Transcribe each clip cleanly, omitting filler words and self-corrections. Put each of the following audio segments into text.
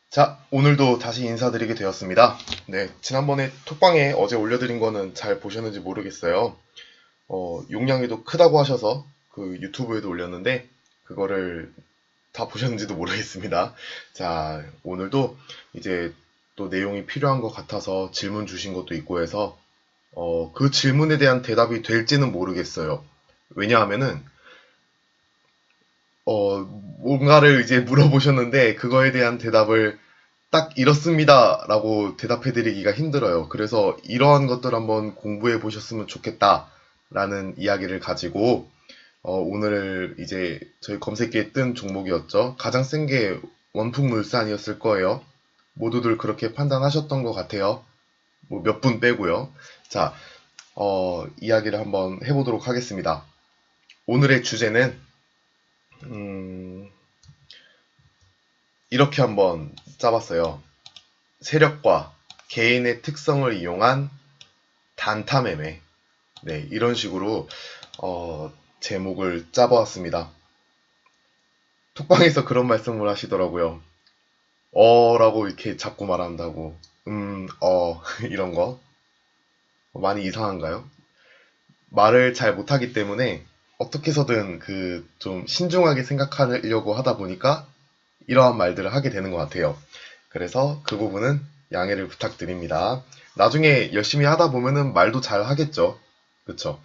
자, 오늘도 다시 인사드리게 되었습니다. 네, 지난번에 톡방에 어제 올려드린 거는 잘 보셨는지 모르겠어요. 용량이 또 크다고 하셔서 그 유튜브에도 올렸는데, 그거를 다 보셨는지도 모르겠습니다. 자, 오늘도 이제 또 내용이 필요한 것 같아서 질문 주신 것도 있고 해서, 그 질문에 대한 대답이 될지는 모르겠어요. 왜냐하면은, 뭔가를 이제 물어보셨는데, 그거에 대한 대답을 딱 이렇습니다 라고 대답해 드리기가 힘들어요. 그래서 이러한 것들 한번 공부해 보셨으면 좋겠다 라는 이야기를 가지고 오늘 이제 저희 검색기에 뜬 종목이었죠. 가장 센 게 원풍물산이었을 거예요. 모두들 그렇게 판단하셨던 것 같아요. 뭐 몇 분 빼고요. 자, 이야기를 한번 해보도록 하겠습니다. 오늘의 주제는 이렇게 한번 짜봤어요. 세력과 개인의 특성을 이용한 단타 매매. 네, 이런 식으로 제목을 짜보았습니다. 톡방에서 그런 말씀을 하시더라고요. 라고 이렇게 자꾸 말한다고. 이런 거. 많이 이상한가요? 말을 잘 못하기 때문에 어떻게 해서든 좀 신중하게 생각하려고 하다 보니까 이러한 말들을 하게 되는 것 같아요. 그래서 그 부분은 양해를 부탁드립니다. 나중에 열심히 하다 보면은 말도 잘 하겠죠. 그쵸?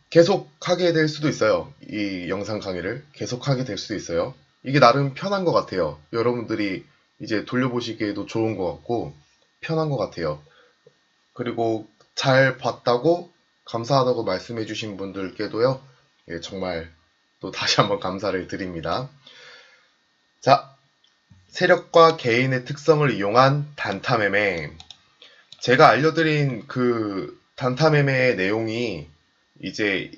계속 하게 될 수도 있어요. 이 영상 강의를 계속 하게 될 수도 있어요. 이게 나름 편한 것 같아요. 여러분들이 이제 돌려보시기에도 좋은 것 같고, 편한 것 같아요. 그리고 잘 봤다고, 감사하다고 말씀해주신 분들께도요, 예, 정말 또 다시 한번 감사를 드립니다. 자, 세력과 개인의 특성을 이용한 단타 매매. 제가 알려드린 그 단타 매매의 내용이 이제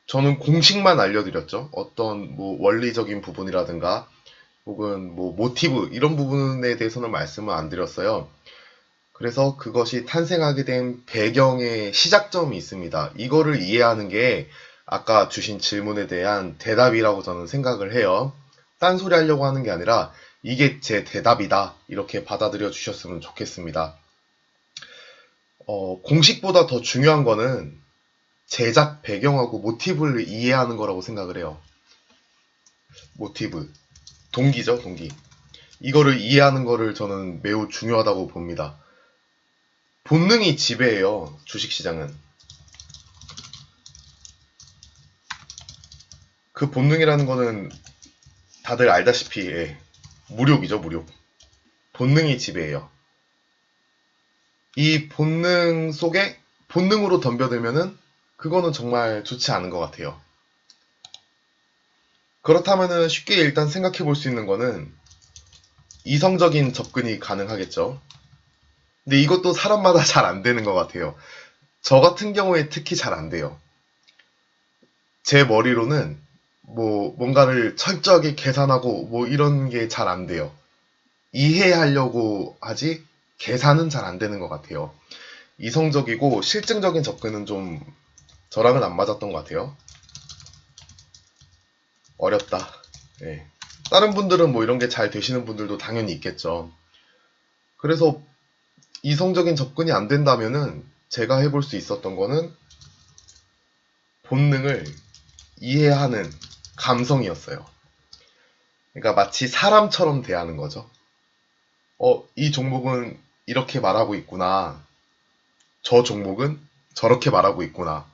저는 공식만 알려드렸죠. 어떤 뭐 원리적인 부분이라든가 혹은 뭐 모티브 이런 부분에 대해서는 말씀을 안 드렸어요. 그래서 그것이 탄생하게 된 배경의 시작점이 있습니다. 이거를 이해하는 게 아까 주신 질문에 대한 대답이라고 저는 생각을 해요. 딴소리 하려고 하는 게 아니라 이게 제 대답이다. 이렇게 받아들여 주셨으면 좋겠습니다. 공식보다 더 중요한 거는 제작 배경하고 모티브를 이해하는 거라고 생각을 해요. 모티브. 동기죠, 동기. 이거를 이해하는 거를 저는 매우 중요하다고 봅니다. 본능이 지배해요, 주식시장은. 그 본능이라는 거는 다들 알다시피, 예, 무력이죠, 무력. 본능이 지배해요. 이 본능 속에 본능으로 덤벼들면은 그거는 정말 좋지 않은 것 같아요. 그렇다면은 쉽게 일단 생각해 볼 수 있는 거는 이성적인 접근이 가능하겠죠. 근데 이것도 사람마다 잘 안 되는 것 같아요. 저 같은 경우에 특히 잘 안 돼요. 제 머리로는 뭐 뭔가를 철저하게 계산하고 뭐 이런 게 잘 안 돼요. 이해하려고 하지 계산은 잘 안 되는 것 같아요. 이성적이고 실증적인 접근은 좀 저랑은 안 맞았던 것 같아요. 어렵다. 예. 다른 분들은 뭐 이런 게 잘 되시는 분들도 당연히 있겠죠. 그래서 이성적인 접근이 안 된다면은 제가 해볼 수 있었던 거는 본능을 이해하는 감성이었어요. 그러니까 마치 사람처럼 대하는 거죠. 이 종목은 이렇게 말하고 있구나. 저 종목은 저렇게 말하고 있구나.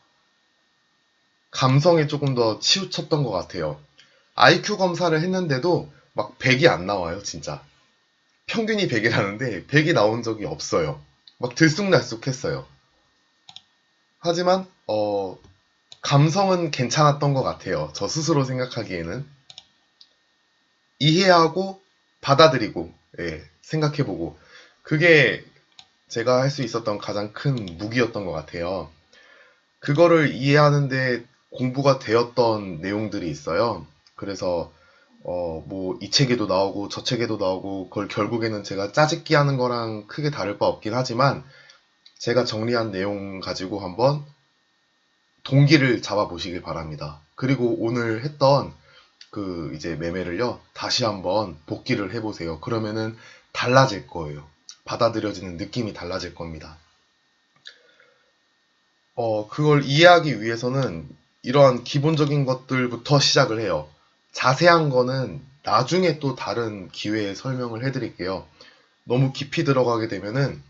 감성에 조금 더 치우쳤던 것 같아요. IQ 검사를 했는데도 막 100이 안 나와요, 진짜. 평균이 100이라는데 100이 나온 적이 없어요. 막 들쑥날쑥했어요. 하지만 감성은 괜찮았던 것 같아요. 저 스스로 생각하기에는. 이해하고 받아들이고 예, 생각해보고 그게 제가 할 수 있었던 가장 큰 무기였던 것 같아요. 그거를 이해하는데 공부가 되었던 내용들이 있어요. 그래서 뭐 이 책에도 나오고 저 책에도 나오고 그걸 결국에는 제가 짜집기 하는 거랑 크게 다를 바 없긴 하지만 제가 정리한 내용 가지고 한번 동기를 잡아 보시길 바랍니다. 그리고 오늘 했던 이제 매매를요, 다시 한번 복기를 해보세요. 그러면은 달라질 거예요. 받아들여지는 느낌이 달라질 겁니다. 그걸 이해하기 위해서는 이러한 기본적인 것들부터 시작을 해요. 자세한 거는 나중에 또 다른 기회에 설명을 해드릴게요. 너무 깊이 들어가게 되면은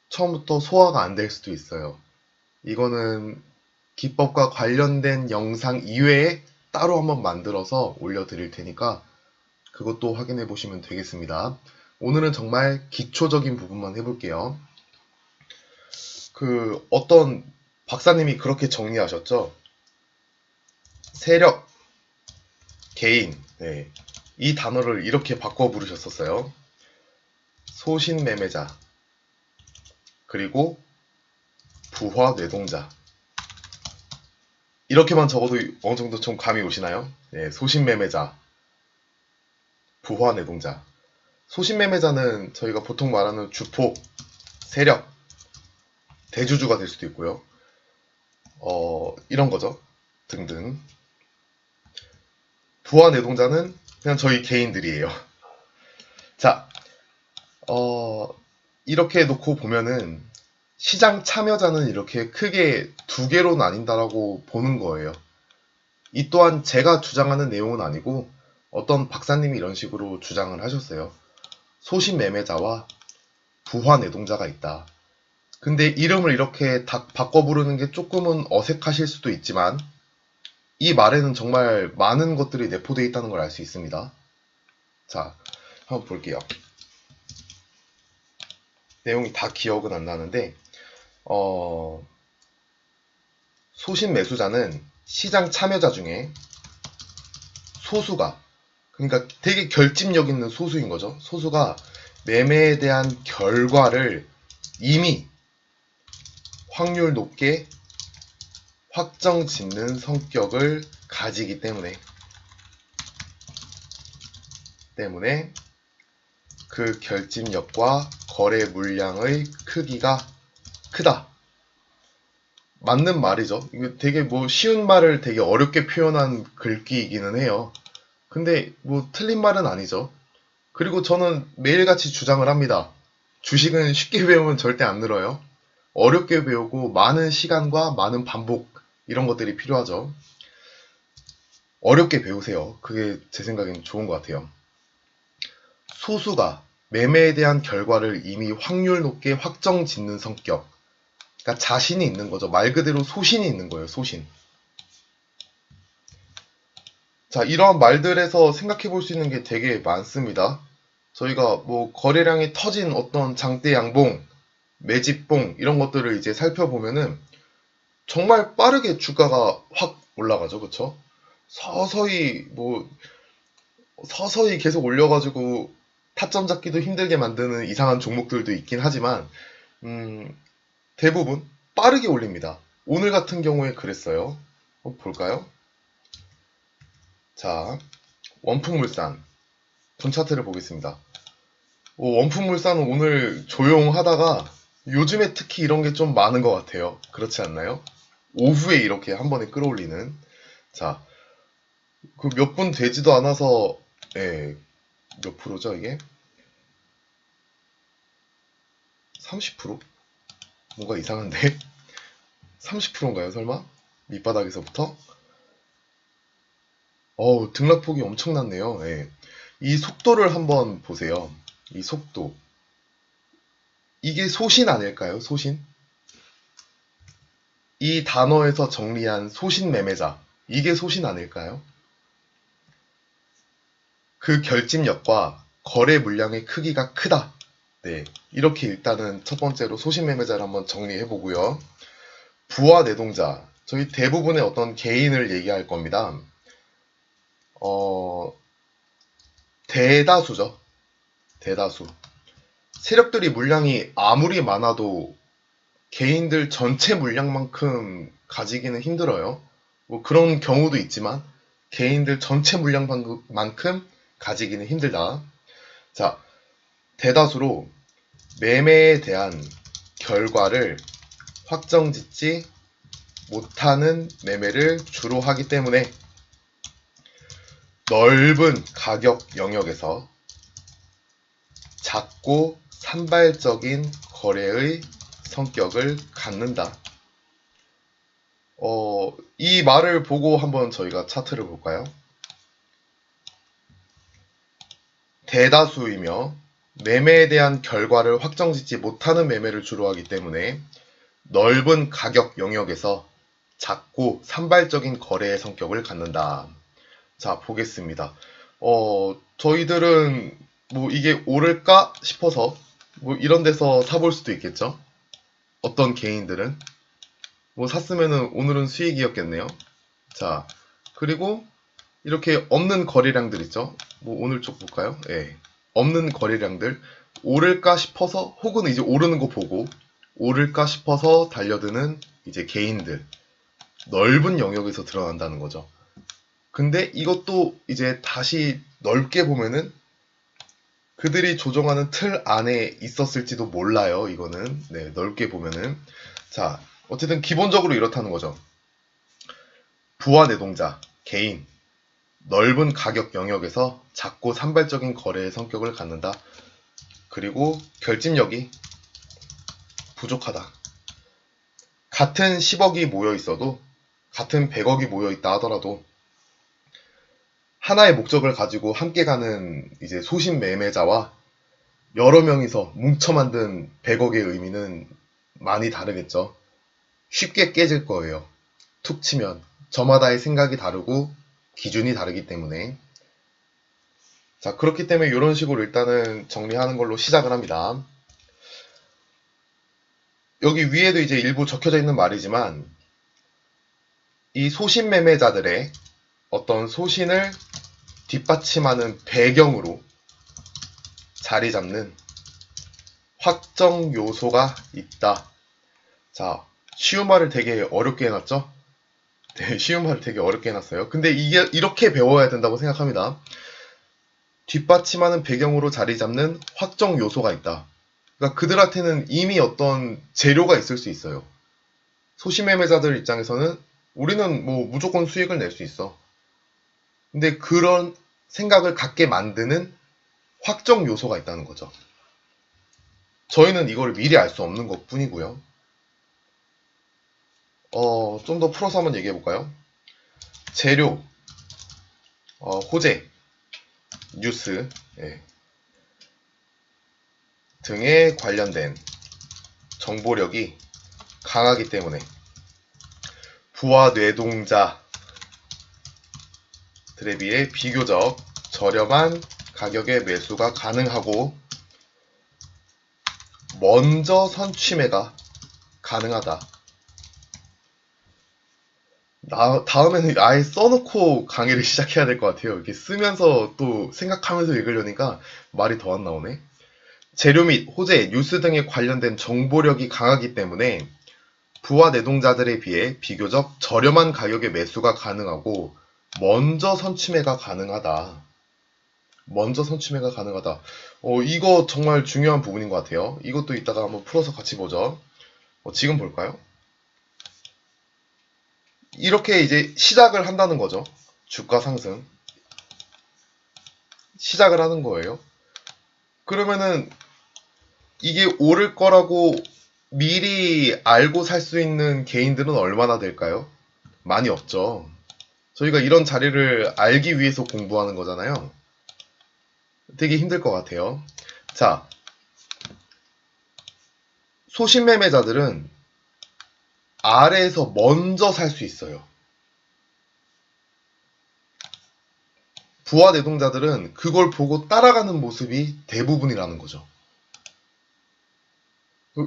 처음부터 소화가 안 될 수도 있어요. 이거는 기법과 관련된 영상 이외에 따로 한번 만들어서 올려드릴 테니까 그것도 확인해 보시면 되겠습니다. 오늘은 정말 기초적인 부분만 해볼게요. 어떤 박사님이 그렇게 정리하셨죠? 세력, 개인, 네. 이 단어를 이렇게 바꿔 부르셨었어요. 소신매매자, 그리고 부화뇌동자. 이렇게만 적어도 어느 정도 좀 감이 오시나요? 네, 소신매매자, 부화뇌동자. 소신매매자는 저희가 보통 말하는 주포, 세력, 대주주가 될 수도 있고요. 이런 거죠. 등등. 부화뇌동자는 그냥 저희 개인들이에요. 자, 이렇게 놓고 보면은 시장 참여자는 이렇게 크게 두 개로 나뉜다라고 보는 거예요. 이 또한 제가 주장하는 내용은 아니고 어떤 박사님이 이런 식으로 주장을 하셨어요. 소신매매자와 부화뇌동자가 있다. 근데 이름을 이렇게 다 바꿔 부르는 게 조금은 어색하실 수도 있지만 이 말에는 정말 많은 것들이 내포되어 있다는 걸 알 수 있습니다. 자, 한번 볼게요. 내용이 다 기억은 안 나는데 소신매수자는 시장 참여자 중에 소수가, 그러니까 되게 결집력 있는 소수인 거죠. 소수가 매매에 대한 결과를 이미 확률 높게 확정 짓는 성격을 가지기 때문에 그 결집력과 거래 물량의 크기가 크다. 맞는 말이죠. 이거 되게 쉬운 말을 되게 어렵게 표현한 글귀이기는 해요. 근데 틀린 말은 아니죠. 그리고 저는 매일같이 주장을 합니다. 주식은 쉽게 배우면 절대 안 늘어요. 어렵게 배우고 많은 시간과 많은 반복 이런 것들이 필요하죠. 어렵게 배우세요. 그게 제 생각엔 좋은 것 같아요. 소수가 매매에 대한 결과를 이미 확률 높게 확정 짓는 성격. 그러니까 자신이 있는 거죠. 말 그대로 소신이 있는 거예요. 소신. 자, 이러한 말들에서 생각해 볼 수 있는 게 되게 많습니다. 저희가 거래량이 터진 어떤 장대 양봉, 매집봉 이런 것들을 이제 살펴보면은 정말 빠르게 주가가 확 올라가죠. 그쵸? 서서히 계속 올려가지고 타점 잡기도 힘들게 만드는 이상한 종목들도 있긴 하지만 대부분 빠르게 올립니다. 오늘 같은 경우에 그랬어요. 한번 볼까요? 자, 원풍물산 분차트를 보겠습니다. 원풍물산은 오늘 조용하다가 요즘에 특히 이런 게 좀 많은 것 같아요. 그렇지 않나요? 오후에 이렇게 한 번에 끌어올리는. 자, 몇 분 되지도 않아서 몇 프로죠 이게? 30%? 뭔가 이상한데? 30%인가요 설마? 밑바닥에서부터? 등락폭이 엄청났네요. 이 속도를 한번 보세요. 이 속도. 이게 소신 아닐까요? 소신? 이 단어에서 정리한 소신 매매자. 이게 소신 아닐까요? 그 결집력과 거래 물량의 크기가 크다. 네, 이렇게 일단은 첫 번째로 소신 매매자를 한번 정리해 보고요. 부화뇌동자. 저희 대부분의 어떤 개인을 얘기할 겁니다. 대다수죠. 대다수. 세력들이 물량이 아무리 많아도 개인들 전체 물량만큼 가지기는 힘들어요. 그런 경우도 있지만 개인들 전체 물량만큼 가지기는 힘들다. 자, 대다수로 매매에 대한 결과를 확정짓지 못하는 매매를 주로 하기 때문에 넓은 가격 영역에서 작고 산발적인 거래의 성격을 갖는다. 이 말을 보고 한번 저희가 차트를 볼까요? 대다수이며 매매에 대한 결과를 확정짓지 못하는 매매를 주로 하기 때문에 넓은 가격 영역에서 작고 산발적인 거래의 성격을 갖는다. 자, 보겠습니다. 저희들은 뭐 이게 오를까 싶어서 뭐 이런 데서 사볼 수도 있겠죠. 어떤 개인들은 뭐 샀으면은 오늘은 수익이었겠네요. 자, 그리고 이렇게 없는 거래량들 있죠. 뭐 오늘 쪽 볼까요? 예. 없는 거래량들 오를까 싶어서 혹은 이제 오르는 거 보고 오를까 싶어서 달려드는 이제 개인들 넓은 영역에서 드러난다는 거죠. 근데 이것도 이제 다시 넓게 보면은 그들이 조정하는 틀 안에 있었을지도 몰라요. 이거는 네, 넓게 보면은 자, 어쨌든 기본적으로 이렇다는 거죠. 부와 내동자, 개인 넓은 가격 영역에서 작고 산발적인 거래의 성격을 갖는다. 그리고 결집력이 부족하다. 같은 10억이 모여 있어도 같은 100억이 모여 있다 하더라도 하나의 목적을 가지고 함께 가는 이제 소신 매매자와 여러 명이서 뭉쳐 만든 100억의 의미는 많이 다르겠죠. 쉽게 깨질 거예요. 툭 치면 저마다의 생각이 다르고 기준이 다르기 때문에 자, 그렇기 때문에 이런 식으로 일단은 정리하는 걸로 시작을 합니다. 여기 위에도 이제 일부 적혀져 있는 말이지만 이 소신 매매자들의 어떤 소신을 뒷받침하는 배경으로 자리 잡는 확정 요소가 있다. 자, 쉬운 말을 되게 어렵게 해놨죠? 네, 쉬운 말을 되게 어렵게 해놨어요. 근데 이게 이렇게 배워야 된다고 생각합니다. 뒷받침하는 배경으로 자리 잡는 확정 요소가 있다. 그러니까 그들한테는 이미 어떤 재료가 있을 수 있어요. 소심매매자들 입장에서는 우리는 뭐 무조건 수익을 낼 수 있어. 근데 그런 생각을 갖게 만드는 확정 요소가 있다는 거죠. 저희는 이걸 미리 알 수 없는 것 뿐이고요. 좀 더 풀어서 한번 얘기해 볼까요? 재료, 호재, 뉴스 등에 관련된 정보력이 강하기 때문에 부와 뇌동자들에 비해 비교적 저렴한 가격에 매수가 가능하고 먼저 선취매가 가능하다. 다음에는 아예 써놓고 강의를 시작해야 될 것 같아요. 이렇게 쓰면서 또 생각하면서 읽으려니까 말이 더 안 나오네. 재료 및 호재, 뉴스 등에 관련된 정보력이 강하기 때문에 부와 내동자들에 비해 비교적 저렴한 가격에 매수가 가능하고 먼저 선취매가 가능하다. 먼저 선취매가 가능하다. 이거 정말 중요한 부분인 것 같아요. 이것도 이따가 한번 풀어서 같이 보죠. 지금 볼까요? 이렇게 이제 시작을 한다는 거죠. 주가 상승. 시작을 하는 거예요. 그러면은 이게 오를 거라고 미리 알고 살 수 있는 개인들은 얼마나 될까요? 많이 없죠. 저희가 이런 자리를 알기 위해서 공부하는 거잖아요. 되게 힘들 것 같아요. 자, 소신매매자들은 아래에서 먼저 살 수 있어요. 부와 내동자들은 그걸 보고 따라가는 모습이 대부분이라는 거죠.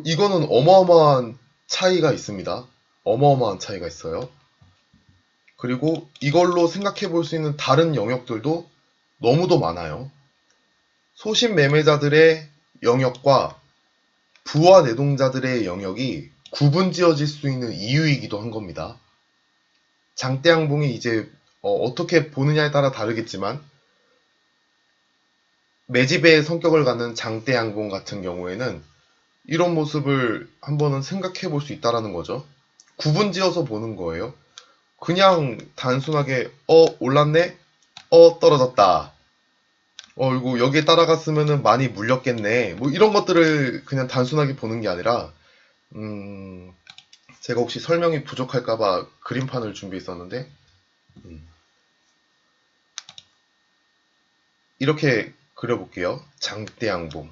이거는 어마어마한 차이가 있습니다. 어마어마한 차이가 있어요. 그리고 이걸로 생각해 볼 수 있는 다른 영역들도 너무도 많아요. 소신 매매자들의 영역과 부와 내동자들의 영역이 구분지어질 수 있는 이유이기도 한 겁니다. 장대양봉이 이제 어떻게 보느냐에 따라 다르겠지만 매집의 성격을 갖는 장대양봉 같은 경우에는 이런 모습을 한번은 생각해 볼 수 있다라는 거죠. 구분지어서 보는 거예요. 그냥 단순하게 올랐네? 떨어졌다. 이거 여기에 따라갔으면은 많이 물렸겠네. 뭐 이런 것들을 그냥 단순하게 보는 게 아니라, 제가 혹시 설명이 부족할까봐 그림판을 준비했었는데, 이렇게 그려볼게요. 장대양봉.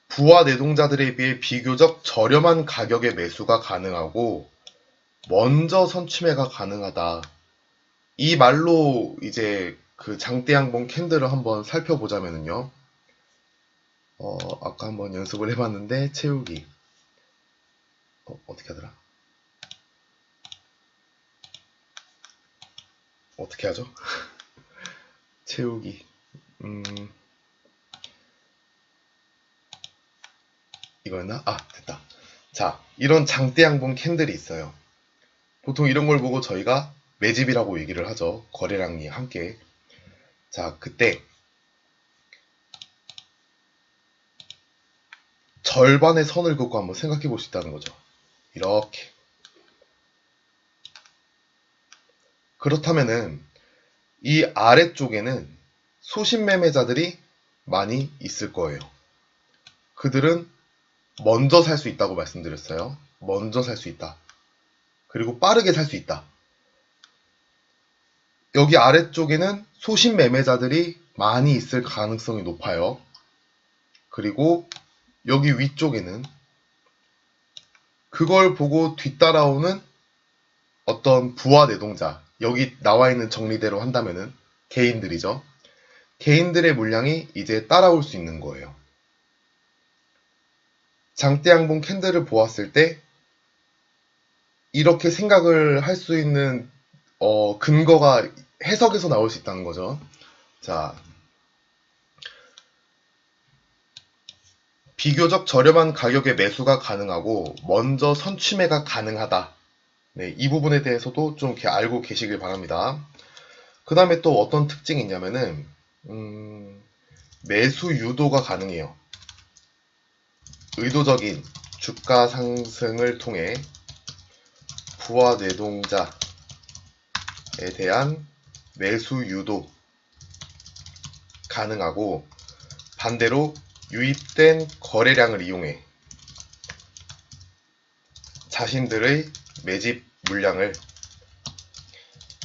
부하 내동자들에 비해 비교적 저렴한 가격의 매수가 가능하고 먼저 선취매가 가능하다. 이 말로 이제 그 장대양봉 캔들을 한번 살펴보자면요. 아까 한번 연습을 해봤는데 채우기. 어떻게 하더라? 어떻게 하죠? 채우기. 이거였나? 됐다. 자, 이런 장대양봉 캔들이 있어요. 보통 이런 걸 보고 저희가 매집이라고 얘기를 하죠. 거래량이 함께. 자, 그때 절반의 선을 긋고 한번 생각해 볼 수 있다는 거죠. 이렇게. 그렇다면은 이 아래쪽에는 소신 매매자들이 많이 있을 거예요. 그들은 먼저 살 수 있다고 말씀드렸어요. 먼저 살 수 있다. 그리고 빠르게 살 수 있다. 여기 아래쪽에는 소신 매매자들이 많이 있을 가능성이 높아요. 그리고 여기 위쪽에는 그걸 보고 뒤따라오는 어떤 부하 내동자, 여기 나와 있는 정리대로 한다면은 개인들이죠. 개인들의 물량이 이제 따라올 수 있는 거예요. 장대양봉 캔들을 보았을 때 이렇게 생각을 할 수 있는 근거가 해석에서 나올 수 있다는 거죠. 자, 비교적 저렴한 가격에 매수가 가능하고 먼저 선취매가 가능하다. 네, 이 부분에 대해서도 좀 이렇게 알고 계시길 바랍니다. 그 다음에 또 어떤 특징이 있냐면은 매수 유도가 가능해요. 의도적인 주가 상승을 통해 부하 내동자에 대한 매수 유도 가능하고 반대로 유입된 거래량을 이용해 자신들의 매집 물량을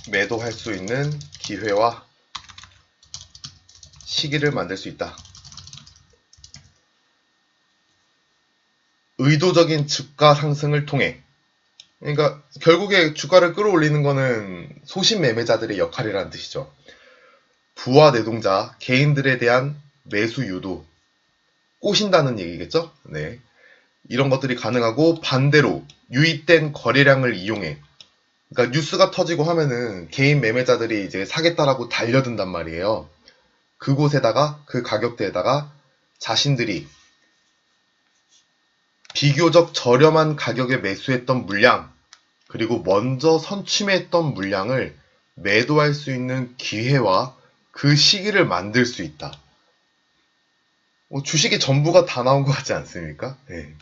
매도할 수 있는 기회와 시기를 만들 수 있다. 의도적인 주가 상승을 통해, 그러니까 결국에 주가를 끌어올리는 거는 소신 매매자들의 역할이라는 뜻이죠. 부하 내동자, 개인들에 대한 매수 유도, 꼬신다는 얘기겠죠? 네. 이런 것들이 가능하고 반대로 유입된 거래량을 이용해, 그러니까 뉴스가 터지고 하면은 개인 매매자들이 이제 사겠다라고 달려든단 말이에요. 그곳에다가 그 가격대에다가 자신들이 비교적 저렴한 가격에 매수했던 물량, 그리고 먼저 선취매했던 물량을 매도할 수 있는 기회와 그 시기를 만들 수 있다. 주식의 전부가 다 나온 것 같지 않습니까? 네.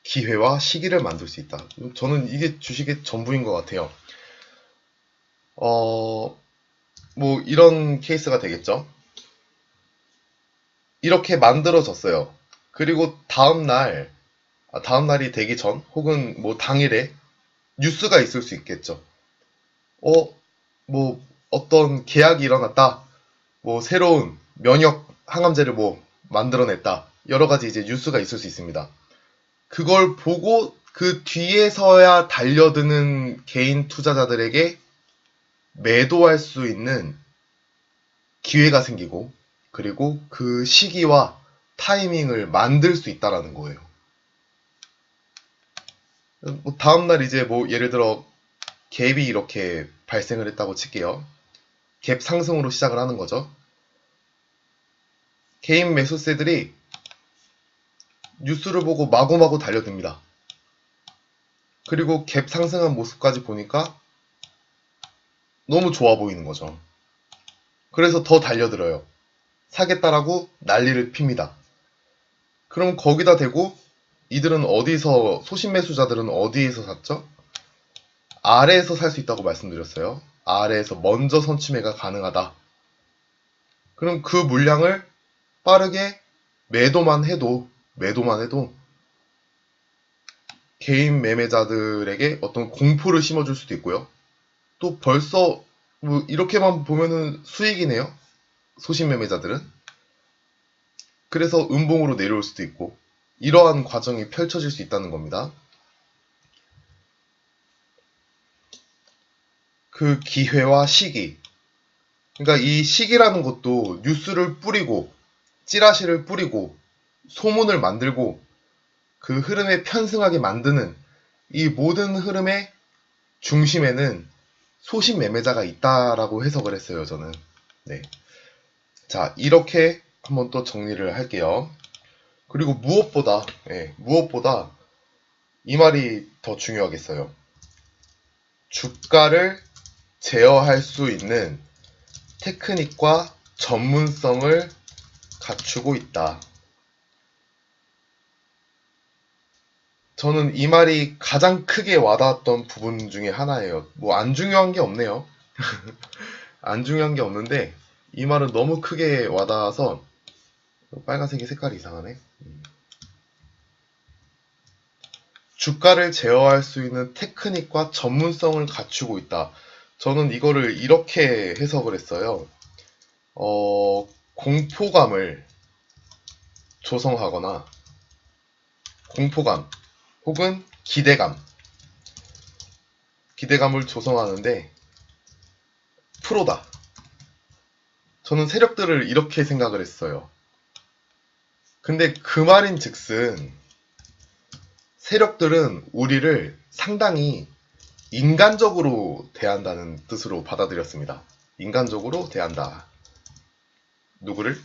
기회와 시기를 만들 수 있다. 저는 이게 주식의 전부인 것 같아요. 뭐 이런 케이스가 되겠죠. 이렇게 만들어졌어요. 그리고 다음날이 되기 전 혹은 뭐 당일에 뉴스가 있을 수 있겠죠. 뭐 어떤 계약이 일어났다. 뭐 새로운 면역 항암제를 뭐 만들어냈다. 여러 가지 이제 뉴스가 있을 수 있습니다. 그걸 보고 그 뒤에서야 달려드는 개인 투자자들에게 매도할 수 있는 기회가 생기고, 그리고 그 시기와 타이밍을 만들 수 있다라는 거예요. 뭐 다음날 이제 뭐 예를 들어 갭이 이렇게 발생을 했다고 칠게요. 갭 상승으로 시작을 하는 거죠. 개인 매수세들이 뉴스를 보고 마구마구 달려듭니다. 그리고 갭 상승한 모습까지 보니까 너무 좋아 보이는 거죠. 그래서 더 달려들어요. 사겠다라고 난리를 핍니다. 그럼 거기다 대고 이들은 어디서, 소신 매수자들은 어디에서 샀죠? 아래에서 살 수 있다고 말씀드렸어요. 아래에서 먼저 선취매가 가능하다. 그럼 그 물량을 빠르게 매도만 해도 개인 매매자들에게 어떤 공포를 심어줄 수도 있고요. 또 벌써 뭐 이렇게만 보면은 수익이네요. 소신 매매자들은. 그래서 음봉으로 내려올 수도 있고 이러한 과정이 펼쳐질 수 있다는 겁니다. 그 기회와 시기. 그러니까 이 시기라는 것도 뉴스를 뿌리고 찌라시를 뿌리고 소문을 만들고 그 흐름에 편승하게 만드는 이 모든 흐름의 중심에는 소신 매매자가 있다라고 해석을 했어요, 저는. 네. 자, 이렇게 한번 또 정리를 할게요. 그리고 무엇보다 이 말이 더 중요하겠어요. 주가를 제어할 수 있는 테크닉과 전문성을 갖추고 있다. 저는 이 말이 가장 크게 와닿았던 부분 중에 하나예요. 뭐 안 중요한 게 없네요. 안 중요한 게 없는데 이 말은 너무 크게 와닿아서 빨간색이 색깔이 이상하네. 주가를 제어할 수 있는 테크닉과 전문성을 갖추고 있다. 저는 이거를 이렇게 해석을 했어요. 공포감을 조성하거나 공포감 혹은 기대감을 조성하는데 프로다. 저는 세력들을 이렇게 생각을 했어요. 근데 그 말인 즉슨 세력들은 우리를 상당히 인간적으로 대한다는 뜻으로 받아들였습니다. 인간적으로 대한다. 누구를?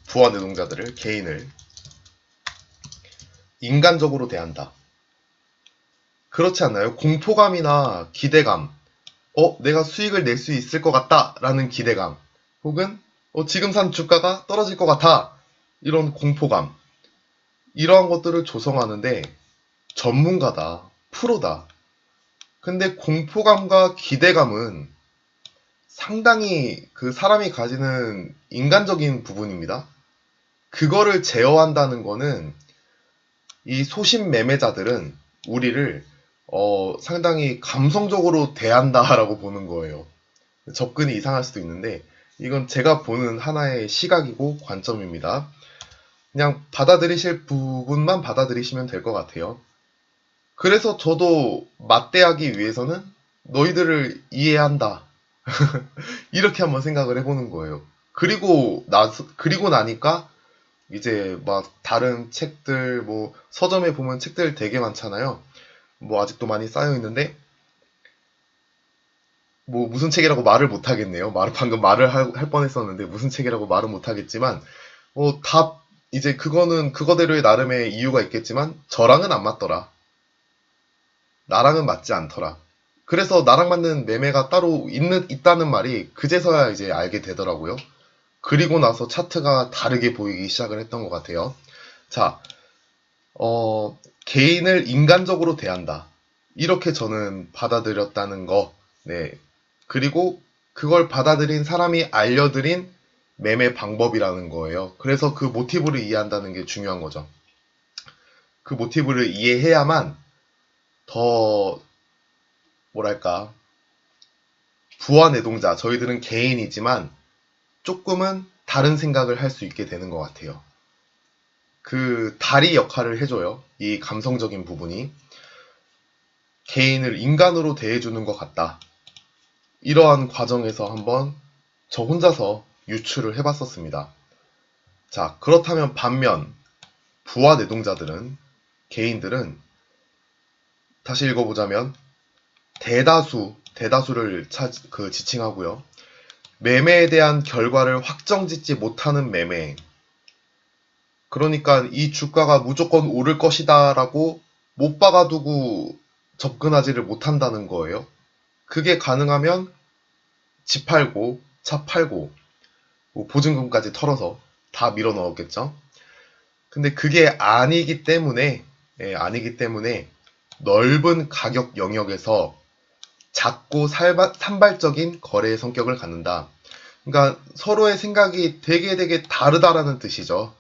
부하 노동자들을, 개인을 인간적으로 대한다. 그렇지 않나요? 공포감이나 기대감, 내가 수익을 낼 수 있을 것 같다 라는 기대감, 혹은 지금 산 주가가 떨어질 것 같아 이런 공포감, 이러한 것들을 조성하는데 전문가다, 프로다. 근데 공포감과 기대감은 상당히 그 사람이 가지는 인간적인 부분입니다. 그거를 제어한다는 거는 이 소신 매매자들은 우리를 상당히 감성적으로 대한다라고 보는 거예요. 접근이 이상할 수도 있는데 이건 제가 보는 하나의 시각이고 관점입니다. 그냥 받아들이실 부분만 받아들이시면 될 것 같아요. 그래서 저도 맞대하기 위해서는 너희들을 이해한다. 이렇게 한번 생각을 해보는 거예요. 그리고 나니까 이제 막 다른 책들, 뭐 서점에 보면 책들 되게 많잖아요. 뭐 아직도 많이 쌓여 있는데 뭐 무슨 책이라고 말을 못 하겠네요. 방금 말을 할 뻔했었는데 무슨 책이라고 말은 못 하겠지만 다 이제 그거는 그거대로의 나름의 이유가 있겠지만 저랑은 안 맞더라. 나랑은 맞지 않더라. 그래서 나랑 맞는 매매가 따로 있다는 말이 그제서야 이제 알게 되더라고요. 그리고 나서 차트가 다르게 보이기 시작을 했던 것 같아요. 자, 개인을 인간적으로 대한다. 이렇게 저는 받아들였다는 거. 네. 그리고 그걸 받아들인 사람이 알려드린 매매 방법이라는 거예요. 그래서 그 모티브를 이해한다는 게 중요한 거죠. 그 모티브를 이해해야만 더 뭐랄까 부하 노동자, 저희들은 개인이지만 조금은 다른 생각을 할 수 있게 되는 것 같아요. 그 다리 역할을 해줘요. 이 감성적인 부분이 개인을 인간으로 대해주는 것 같다. 이러한 과정에서 한번 저 혼자서 유추를 해봤었습니다. 자, 그렇다면 반면 부하 노동자들은, 개인들은 다시 읽어보자면 대다수를 지칭하고요. 매매에 대한 결과를 확정짓지 못하는 매매. 그러니까 이 주가가 무조건 오를 것이다 라고 못 박아두고 접근하지를 못한다는 거예요. 그게 가능하면 집 팔고 차 팔고 뭐 보증금까지 털어서 다 밀어 넣었겠죠. 근데 그게 아니기 때문에 아니기 때문에 넓은 가격 영역에서 작고 산발적인 거래의 성격을 갖는다. 그러니까 서로의 생각이 되게 다르다라는 뜻이죠.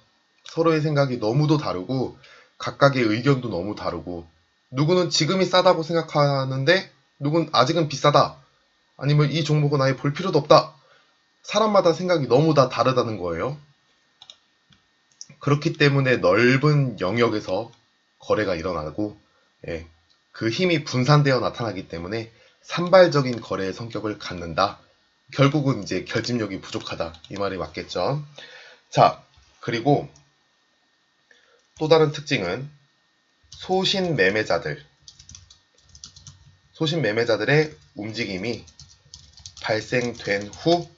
서로의 생각이 너무도 다르고 각각의 의견도 너무 다르고 누구는 지금이 싸다고 생각하는데 누군 아직은 비싸다. 아니면 이 종목은 아예 볼 필요도 없다. 사람마다 생각이 너무 다 다르다는 거예요. 그렇기 때문에 넓은 영역에서 거래가 일어나고 그 힘이 분산되어 나타나기 때문에 산발적인 거래의 성격을 갖는다. 결국은 이제 결집력이 부족하다. 이 말이 맞겠죠. 자, 그리고 또 다른 특징은 소신매매자들의 움직임이 발생된 후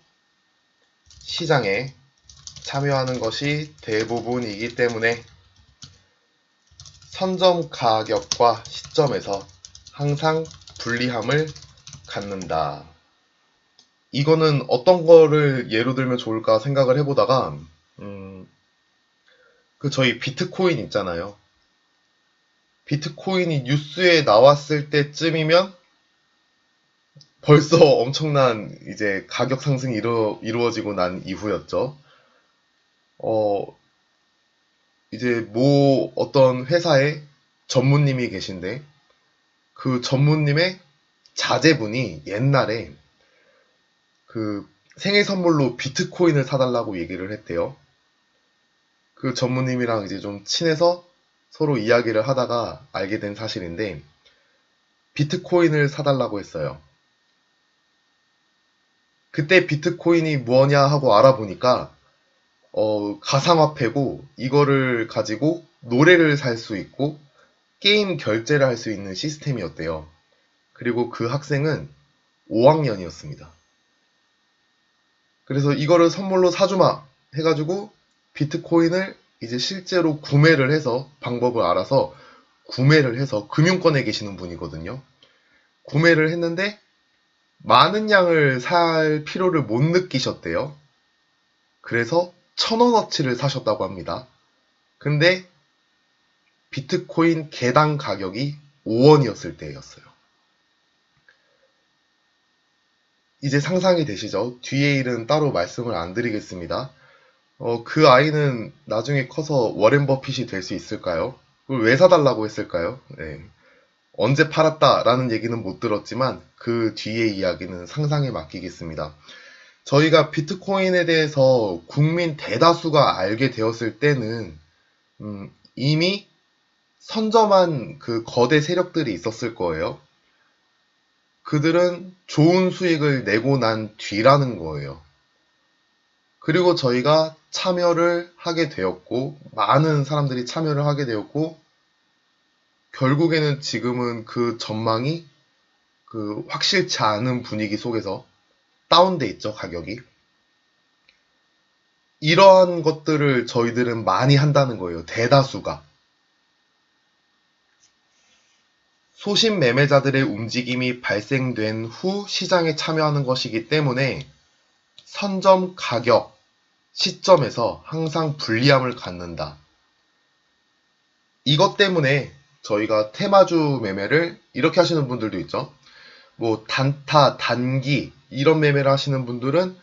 시장에 참여하는 것이 대부분이기 때문에 선점 가격과 시점에서 항상 불리함을 갖는다. 이거는 어떤 거를 예로 들면 좋을까 생각을 해보다가 저희 비트코인 있잖아요. 비트코인이 뉴스에 나왔을 때쯤이면 벌써 엄청난 이제 가격 상승이 이루어지고 난 이후였죠. 이제 어떤 회사에 전무님이 계신데 그 전무님의 자제분이 옛날에 그 생일 선물로 비트코인을 사달라고 얘기를 했대요. 그 전무님이랑 이제 좀 친해서 서로 이야기를 하다가 알게 된 사실인데 비트코인을 사달라고 했어요. 그때 비트코인이 뭐냐 하고 알아보니까 가상화폐고 이거를 가지고 노래를 살 수 있고 게임 결제를 할 수 있는 시스템이었대요. 그리고 그 학생은 5학년이었습니다. 그래서 이거를 선물로 사주마 해가지고 비트코인을 이제 실제로 구매를 해서 방법을 알아서 구매를 해서 금융권에 계시는 분이거든요. 구매를 했는데 많은 양을 살 필요를 못 느끼셨대요. 그래서 1000원어치를 사셨다고 합니다. 근데 비트코인 개당 가격이 5원이었을 때였어요. 이제 상상이 되시죠? 뒤에 일은 따로 말씀을 안 드리겠습니다. 그 아이는 나중에 커서 워렌 버핏이 될 수 있을까요? 그걸 왜 사달라고 했을까요? 네. 언제 팔았다라는 얘기는 못 들었지만 그 뒤의 이야기는 상상에 맡기겠습니다. 저희가 비트코인에 대해서 국민 대다수가 알게 되었을 때는 이미 선점한 그 거대 세력들이 있었을 거예요. 그들은 좋은 수익을 내고 난 뒤라는 거예요. 그리고 저희가 참여를 하게 되었고 많은 사람들이 참여를 하게 되었고 결국에는 지금은 그 전망이 그 확실치 않은 분위기 속에서 다운돼 있죠, 가격이. 이러한 것들을 저희들은 많이 한다는 거예요, 대다수가. 소신 매매자들의 움직임이 발생된 후 시장에 참여하는 것이기 때문에 선점 가격, 시점에서 항상 불리함을 갖는다. 이것 때문에 저희가 테마주 매매를 이렇게 하시는 분들도 있죠. 뭐 단타, 단기 이런 매매를 하시는 분들은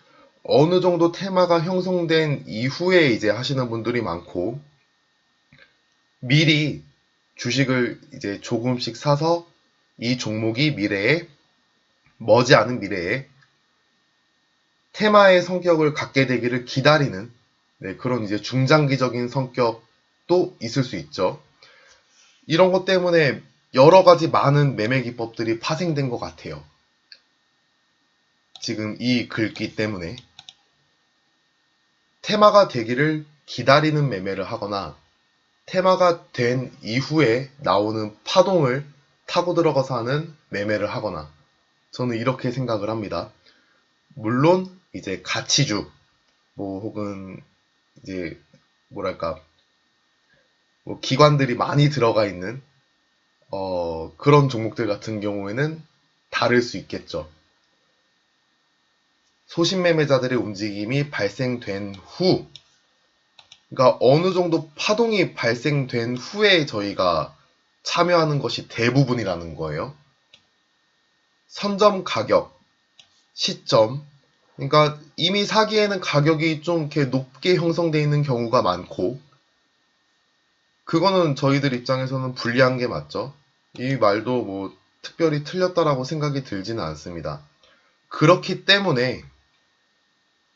어느 정도 테마가 형성된 이후에 이제 하시는 분들이 많고 미리 주식을 이제 조금씩 사서 이 종목이 머지않은 미래에 테마의 성격을 갖게 되기를 기다리는 그런 이제 중장기적인 성격도 있을 수 있죠. 이런 것 때문에 여러 가지 많은 매매 기법들이 파생된 것 같아요. 지금 이 글귀 때문에 테마가 되기를 기다리는 매매를 하거나 테마가 된 이후에 나오는 파동을 타고 들어가서 하는 매매를 하거나 저는 이렇게 생각을 합니다. 물론 이제 가치주 혹은 이제 뭐랄까 기관들이 많이 들어가 있는 그런 종목들 같은 경우에는 다를 수 있겠죠. 소신매매자들의 움직임이 발생된 후, 그러니까 어느 정도 파동이 발생된 후에 저희가 참여하는 것이 대부분이라는 거예요. 선점 가격, 시점. 그러니까 이미 사기에는 가격이 좀 이렇게 높게 형성되어 있는 경우가 많고, 그거는 저희들 입장에서는 불리한 게 맞죠. 이 말도 뭐 특별히 틀렸다라고 생각이 들지는 않습니다. 그렇기 때문에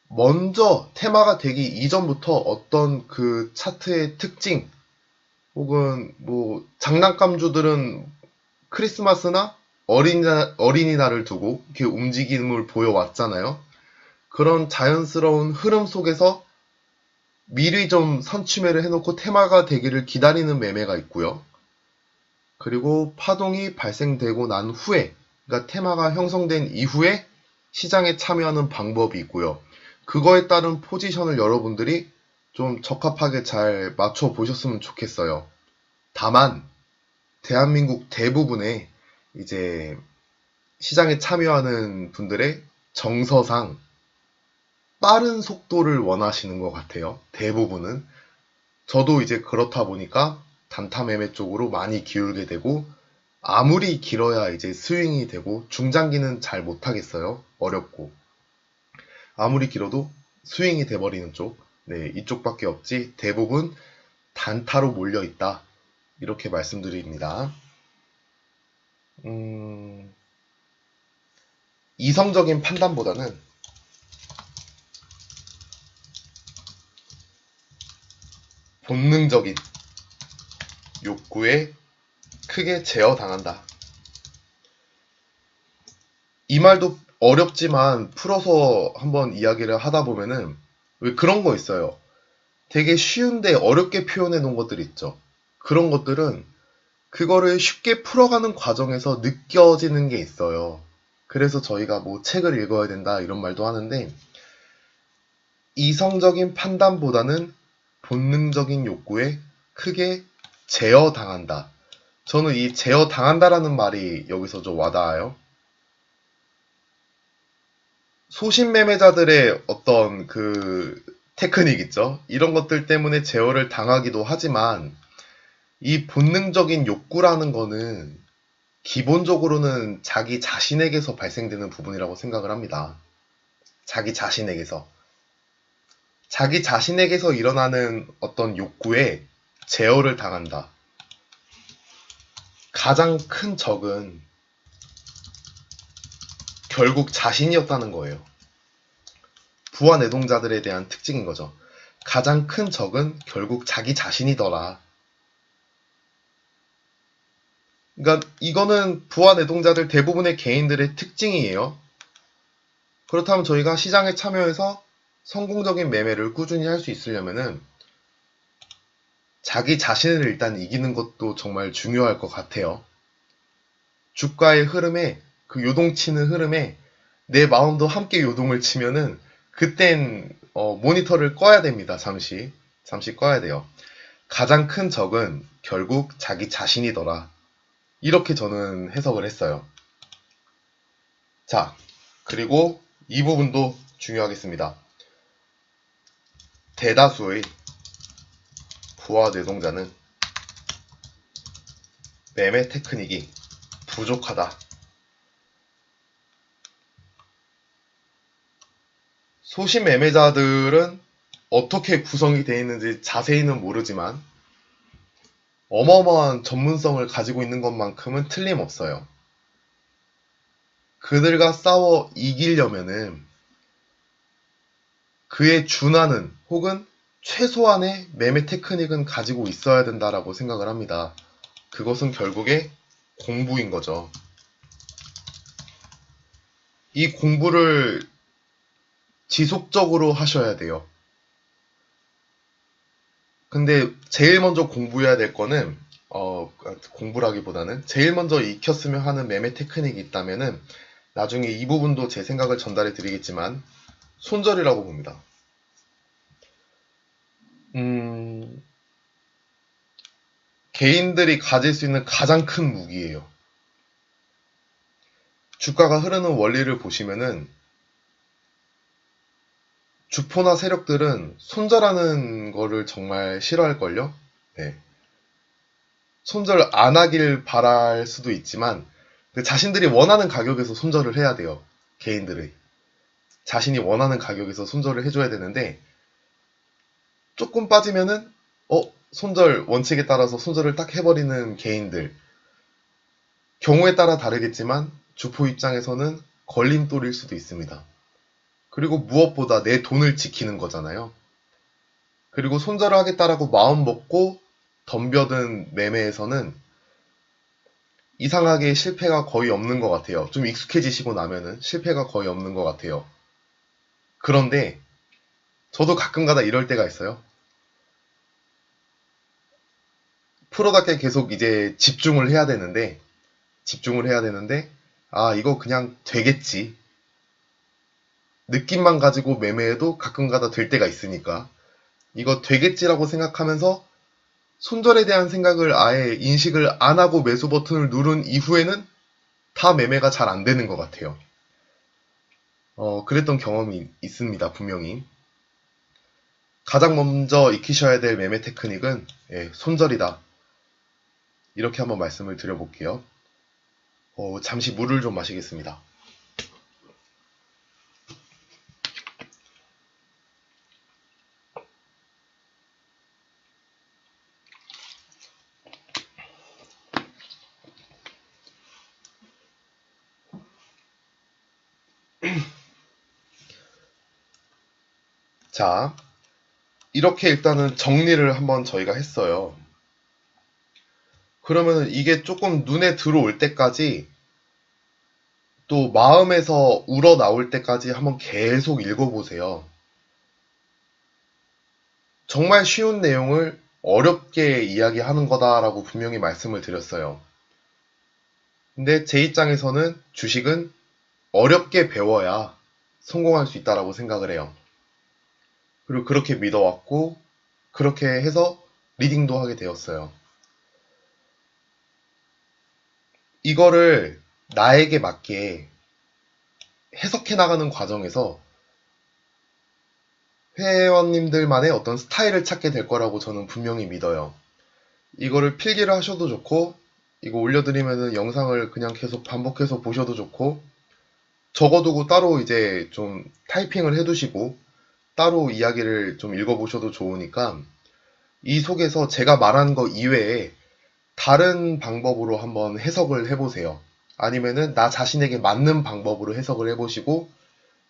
먼저 테마가 되기 이전부터 어떤 그 차트의 특징 혹은 뭐 장난감주들은 크리스마스나 어린이날을 두고 이렇게 움직임을 보여왔잖아요. 그런 자연스러운 흐름 속에서 미리 좀 선취매를 해놓고 테마가 되기를 기다리는 매매가 있고요. 그리고 파동이 발생되고 난 후에, 그러니까 테마가 형성된 이후에 시장에 참여하는 방법이 있고요. 그거에 따른 포지션을 여러분들이 좀 적합하게 잘 맞춰 보셨으면 좋겠어요. 다만 대한민국 대부분의 이제 시장에 참여하는 분들의 정서상 빠른 속도를 원하시는 것 같아요. 대부분은. 저도 이제 그렇다 보니까 단타 매매 쪽으로 많이 기울게 되고, 아무리 길어야 이제 스윙이 되고, 중장기는 잘 못하겠어요. 어렵고. 아무리 길어도 스윙이 돼버리는 쪽. 네, 이쪽밖에 없지. 대부분 단타로 몰려 있다. 이렇게 말씀드립니다. 이성적인 판단보다는 본능적인 욕구에 크게 제어당한다. 이 말도 어렵지만 풀어서 한번 이야기를 하다 보면은 왜 그런 거 있어요. 되게 쉬운데 어렵게 표현해 놓은 것들 있죠. 그런 것들은 그거를 쉽게 풀어가는 과정에서 느껴지는 게 있어요. 그래서 저희가 뭐 책을 읽어야 된다 이런 말도 하는데, 이성적인 판단보다는 본능적인 욕구에 크게 제어당한다. 저는 이 제어당한다라는 말이 여기서 좀 와닿아요. 소신 매매자들의 어떤 그 테크닉 있죠. 이런 것들 때문에 제어를 당하기도 하지만, 이 본능적인 욕구라는 거는 기본적으로는 자기 자신에게서 발생되는 부분이라고 생각을 합니다. 자기 자신에게서. 자기 자신에게서 일어나는 어떤 욕구에 제어를 당한다. 가장 큰 적은 결국 자신이었다는 거예요. 부하 내동자들에 대한 특징인 거죠. 가장 큰 적은 결국 자기 자신이더라. 그러니까 이거는 부하 내동자들 대부분의 개인들의 특징이에요. 그렇다면 저희가 시장에 참여해서 성공적인 매매를 꾸준히 할 수 있으려면은 자기 자신을 일단 이기는 것도 정말 중요할 것 같아요. 주가의 흐름에, 그 요동치는 흐름에 내 마음도 함께 요동을 치면은 그땐 모니터를 꺼야 됩니다. 잠시 꺼야 돼요. 가장 큰 적은 결국 자기 자신이더라. 이렇게 저는 해석을 했어요. 자, 그리고 이 부분도 중요하겠습니다. 대다수의 부하 뇌동자는 매매 테크닉이 부족하다. 소심 매매자들은 어떻게 구성이 되어 있는지 자세히는 모르지만 어마어마한 전문성을 가지고 있는 것만큼은 틀림없어요. 그들과 싸워 이기려면은 그에 준하는 혹은 최소한의 매매 테크닉은 가지고 있어야 된다라고 생각을 합니다. 그것은 결국에 공부인 거죠. 이 공부를 지속적으로 하셔야 돼요. 근데 제일 먼저 공부해야 될 거는 공부라기보다는 제일 먼저 익혔으면 하는 매매 테크닉이 있다면은 나중에 이 부분도 제 생각을 전달해 드리겠지만 손절이라고 봅니다. 개인들이 가질 수 있는 가장 큰 무기예요. 주가가 흐르는 원리를 보시면은 주포나 세력들은 손절하는 거를 정말 싫어할걸요? 네. 손절 안 하길 바랄 수도 있지만 그 자신들이 원하는 가격에서 손절을 해야 돼요. 개인들의. 자신이 원하는 가격에서 손절을 해줘야 되는데 조금 빠지면은 손절 원칙에 따라서 손절을 딱 해버리는 개인들. 경우에 따라 다르겠지만 주포 입장에서는 걸림돌일 수도 있습니다. 그리고 무엇보다 내 돈을 지키는 거잖아요. 그리고 손절을 하겠다라고 마음 먹고 덤벼든 매매에서는 이상하게 실패가 거의 없는 것 같아요. 좀 익숙해지시고 나면은 실패가 거의 없는 것 같아요. 그런데 저도 가끔가다 이럴 때가 있어요. 프로답게 계속 이제 집중을 해야 되는데 이거 그냥 되겠지. 느낌만 가지고 매매해도 가끔가다 될 때가 있으니까 이거 되겠지라고 생각하면서 손절에 대한 생각을 아예 인식을 안 하고 매수 버튼을 누른 이후에는 다 매매가 잘 안 되는 것 같아요. 그랬던 경험이 있습니다, 분명히. 가장 먼저 익히셔야 될 매매 테크닉은 손절이다. 이렇게 한번 말씀을 드려볼게요. 잠시 물을 좀 마시겠습니다. 자, 이렇게 일단은 정리를 한번 저희가 했어요. 그러면은 이게 조금 눈에 들어올 때까지 또 마음에서 우러나올 때까지 한번 계속 읽어보세요. 정말 쉬운 내용을 어렵게 이야기하는 거다라고 분명히 말씀을 드렸어요. 근데 제 입장에서는 주식은 어렵게 배워야 성공할 수 있다라고 생각을 해요. 그리고 그렇게 믿어왔고 그렇게 해서 리딩도 하게 되었어요. 이거를 나에게 맞게 해석해 나가는 과정에서 회원님들만의 어떤 스타일을 찾게 될 거라고 저는 분명히 믿어요. 이거를 필기를 하셔도 좋고 이거 올려드리면은 영상을 그냥 계속 반복해서 보셔도 좋고 적어두고 따로 이제 좀 타이핑을 해두시고 따로 이야기를 좀 읽어보셔도 좋으니까 이 속에서 제가 말한 거 이외에 다른 방법으로 한번 해석을 해보세요. 아니면은 나 자신에게 맞는 방법으로 해석을 해보시고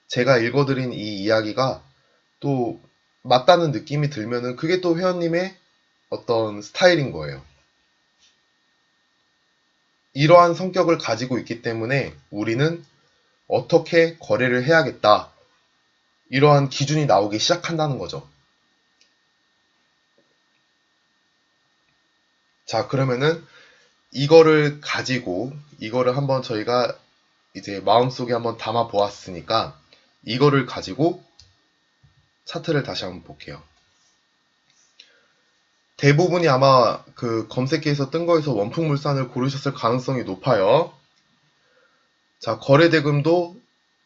제가 읽어드린 이 이야기가 또 맞다는 느낌이 들면은 그게 또 회원님의 어떤 스타일인 거예요. 이러한 성격을 가지고 있기 때문에 우리는 어떻게 거래를 해야겠다. 이러한 기준이 나오기 시작한다는 거죠. 자, 그러면은 이거를 한번 저희가 이제 마음속에 한번 담아 보았으니까 이거를 가지고 차트를 다시 한번 볼게요. 대부분이 아마 그 검색기에서 뜬 거에서 원풍물산을 고르셨을 가능성이 높아요. 자, 거래대금도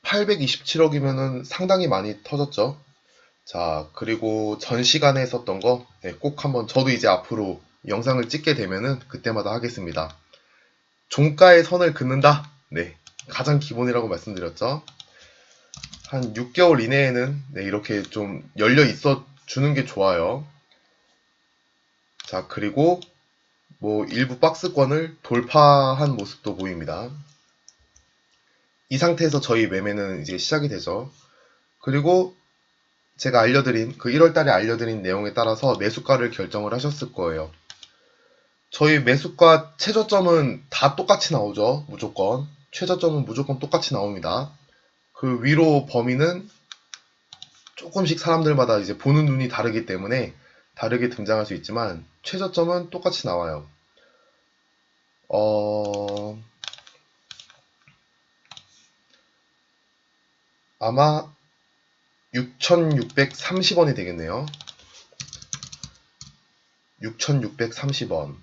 827억이면은 상당히 많이 터졌죠. 자, 그리고 전 시간에 했었던 거, 꼭 한번 저도 이제 앞으로 영상을 찍게 되면은 그때마다 하겠습니다. 종가의 선을 긋는다. 네, 가장 기본이라고 말씀드렸죠. 한 6개월 이내에는 이렇게 좀 열려 있어 주는 게 좋아요. 자, 그리고 뭐 일부 박스권을 돌파한 모습도 보입니다. 이 상태에서 저희 매매는 이제 시작이 되죠. 그리고 제가 알려드린 그 1월달에 알려드린 내용에 따라서 매수가를 결정을 하셨을 거예요. 저희 매수가 최저점은 다 똑같이 나오죠. 무조건 최저점은 무조건 똑같이 나옵니다. 그 위로 범위는 조금씩 사람들마다 이제 보는 눈이 다르기 때문에 다르게 등장할 수 있지만 최저점은 똑같이 나와요. 아마 6,630원이 되겠네요. 6,630원.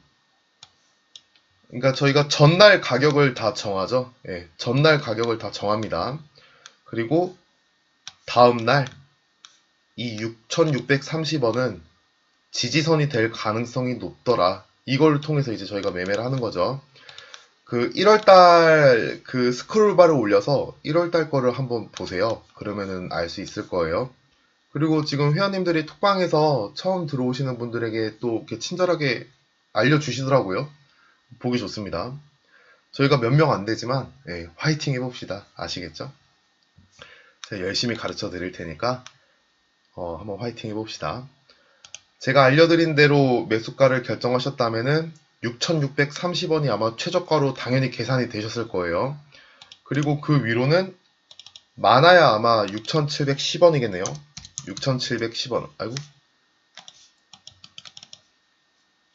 그러니까 저희가 전날 가격을 다 정하죠. 전날 가격을 다 정합니다. 그리고 다음날 이 6,630원은 지지선이 될 가능성이 높더라. 이걸 통해서 이제 저희가 매매를 하는 거죠. 그 1월달 그 스크롤바를 올려서 1월달 거를 한번 보세요. 그러면은 알 수 있을 거예요. 그리고 지금 회원님들이 톡방에서 처음 들어오시는 분들에게 또 이렇게 친절하게 알려주시더라고요. 보기 좋습니다. 저희가 몇 명 안 되지만 화이팅 해봅시다. 아시겠죠? 제가 열심히 가르쳐 드릴 테니까 한번 화이팅 해봅시다. 제가 알려드린 대로 매수가를 결정하셨다면은 6,630원이 아마 최저가로 당연히 계산이 되셨을 거예요. 그리고 그 위로는 많아야 아마 6,710원이겠네요. 6,710원. 아이고.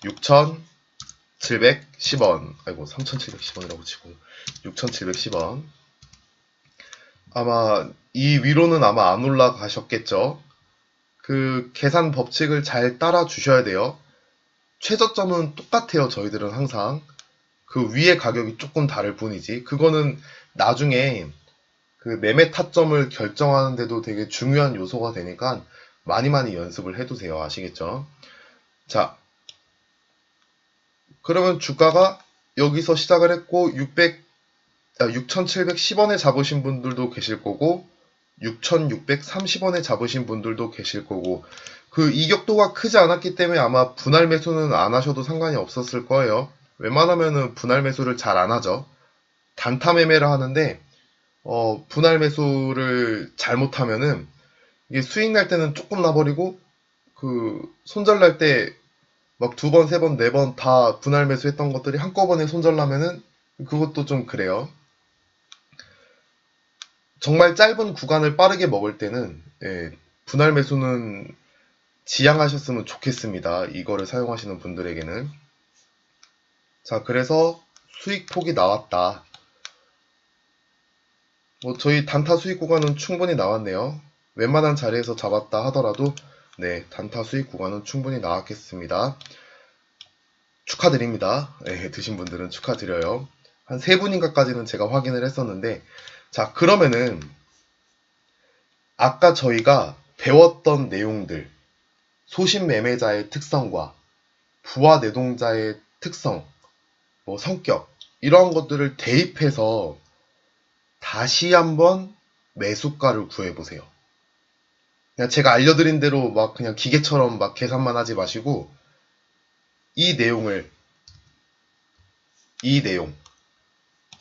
6,710원. 아이고, 3,710원이라고 치고. 6,710원. 아마 이 위로는 아마 안 올라가셨겠죠. 그 계산 법칙을 잘 따라 주셔야 돼요. 최저점은 똑같아요. 저희들은 항상 그 위에 가격이 조금 다를 뿐이지. 그거는 나중에 그 매매 타점을 결정하는데도 되게 중요한 요소가 되니까 많이 연습을 해두세요. 아시겠죠? 자, 그러면 주가가 여기서 시작을 했고 6,710원에 잡으신 분들도 계실 거고 6,630원에 잡으신 분들도 계실 거고 그 이격도가 크지 않았기 때문에 아마 분할 매수는 안 하셔도 상관이 없었을 거예요. 웬만하면은 분할 매수를 잘 안 하죠. 단타 매매를 하는데 분할 매수를 잘못하면은 이게 수익 날 때는 조금 나버리고 그 손절 날 때 막 두 번, 세 번, 네 번 다 분할 매수했던 것들이 한꺼번에 손절 나면은 그것도 좀 그래요. 정말 짧은 구간을 빠르게 먹을 때는 분할 매수는 지양하셨으면 좋겠습니다. 이거를 사용하시는 분들에게는. 자, 그래서 수익폭이 나왔다. 저희 단타 수익 구간은 충분히 나왔네요. 웬만한 자리에서 잡았다 하더라도 단타 수익 구간은 충분히 나왔겠습니다. 축하드립니다. 드신 분들은 축하드려요. 한 3분인가까지는 제가 확인을 했었는데 자, 그러면은 아까 저희가 배웠던 내용들 소신 매매자의 특성과 부하 내동자의 특성, 성격 이러한 것들을 대입해서 다시 한번 매수가를 구해보세요. 그냥 제가 알려드린 대로 막 그냥 기계처럼 막 계산만 하지 마시고 이 내용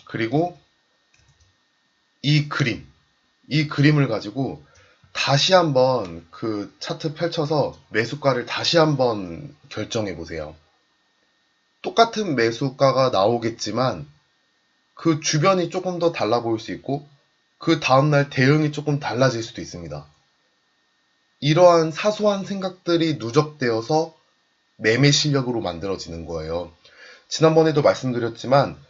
그리고 이 그림을 가지고 다시 한번 그 차트 펼쳐서 매수가를 다시 한번 결정해 보세요. 똑같은 매수가가 나오겠지만 그 주변이 조금 더 달라 보일 수 있고 그 다음날 대응이 조금 달라질 수도 있습니다. 이러한 사소한 생각들이 누적되어서 매매 실력으로 만들어지는 거예요. 지난번에도 말씀드렸지만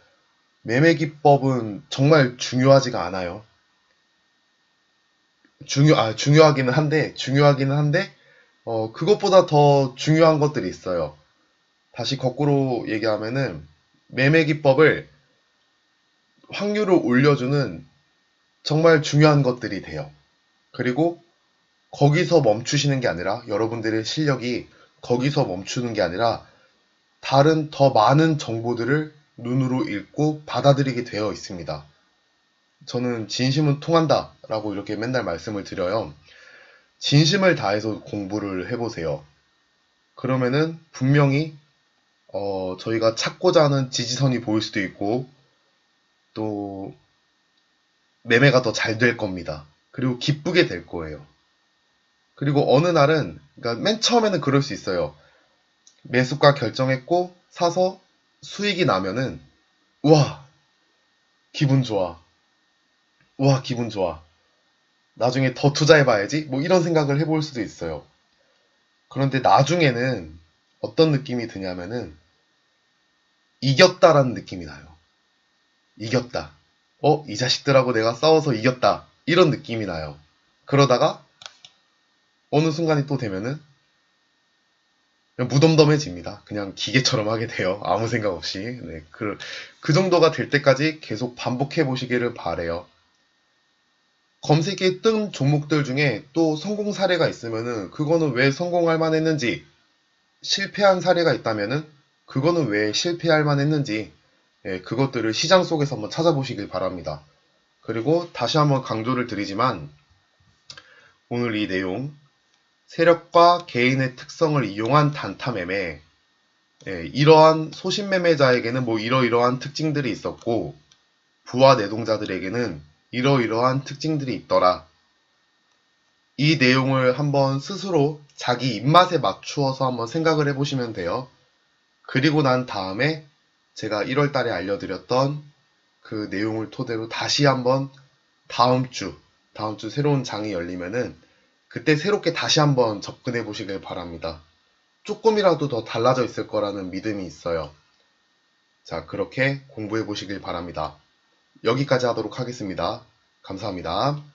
매매 기법은 정말 중요하지가 않아요. 중요하기는 한데 그것보다 더 중요한 것들이 있어요. 다시 거꾸로 얘기하면은 매매 기법을 확률을 올려주는 정말 중요한 것들이 돼요. 그리고 거기서 멈추시는 게 아니라 여러분들의 실력이 거기서 멈추는 게 아니라 다른 더 많은 정보들을 눈으로 읽고 받아들이게 되어 있습니다. 저는 진심은 통한다 라고 이렇게 맨날 말씀을 드려요. 진심을 다해서 공부를 해보세요. 그러면은 분명히 저희가 찾고자 하는 지지선이 보일 수도 있고 또 매매가 더 잘 될 겁니다. 그리고 기쁘게 될 거예요. 그리고 어느 날은 그러니까 맨 처음에는 그럴 수 있어요. 매수가 결정했고 사서 수익이 나면은 우와 기분 좋아. 우와 기분 좋아. 나중에 더 투자해봐야지 이런 생각을 해볼 수도 있어요. 그런데 나중에는 어떤 느낌이 드냐면은 이겼다라는 느낌이 나요. 이겼다. 이 자식들하고 내가 싸워서 이겼다. 이런 느낌이 나요. 그러다가 어느 순간이 또 되면은 그냥 무덤덤해집니다. 그냥 기계처럼 하게 돼요. 아무 생각 없이. 그 정도가 될 때까지 계속 반복해 보시기를 바래요. 검색에 뜬 종목들 중에 또 성공 사례가 있으면은 그거는 왜 성공할 만했는지 실패한 사례가 있다면은 그거는 왜 실패할 만했는지 그것들을 시장 속에서 한번 찾아보시길 바랍니다. 그리고 다시 한번 강조를 드리지만 오늘 이 내용 세력과 개인의 특성을 이용한 단타 매매 이러한 소신 매매자에게는 뭐 이러이러한 특징들이 있었고 부하 내동자들에게는 이러이러한 특징들이 있더라. 이 내용을 한번 스스로 자기 입맛에 맞추어서 한번 생각을 해보시면 돼요. 그리고 난 다음에 제가 1월 달에 알려드렸던 그 내용을 토대로 다시 한번 다음 주 새로운 장이 열리면은 그때 새롭게 다시 한번 접근해 보시길 바랍니다. 조금이라도 더 달라져 있을 거라는 믿음이 있어요. 자, 그렇게 공부해 보시길 바랍니다. 여기까지 하도록 하겠습니다. 감사합니다.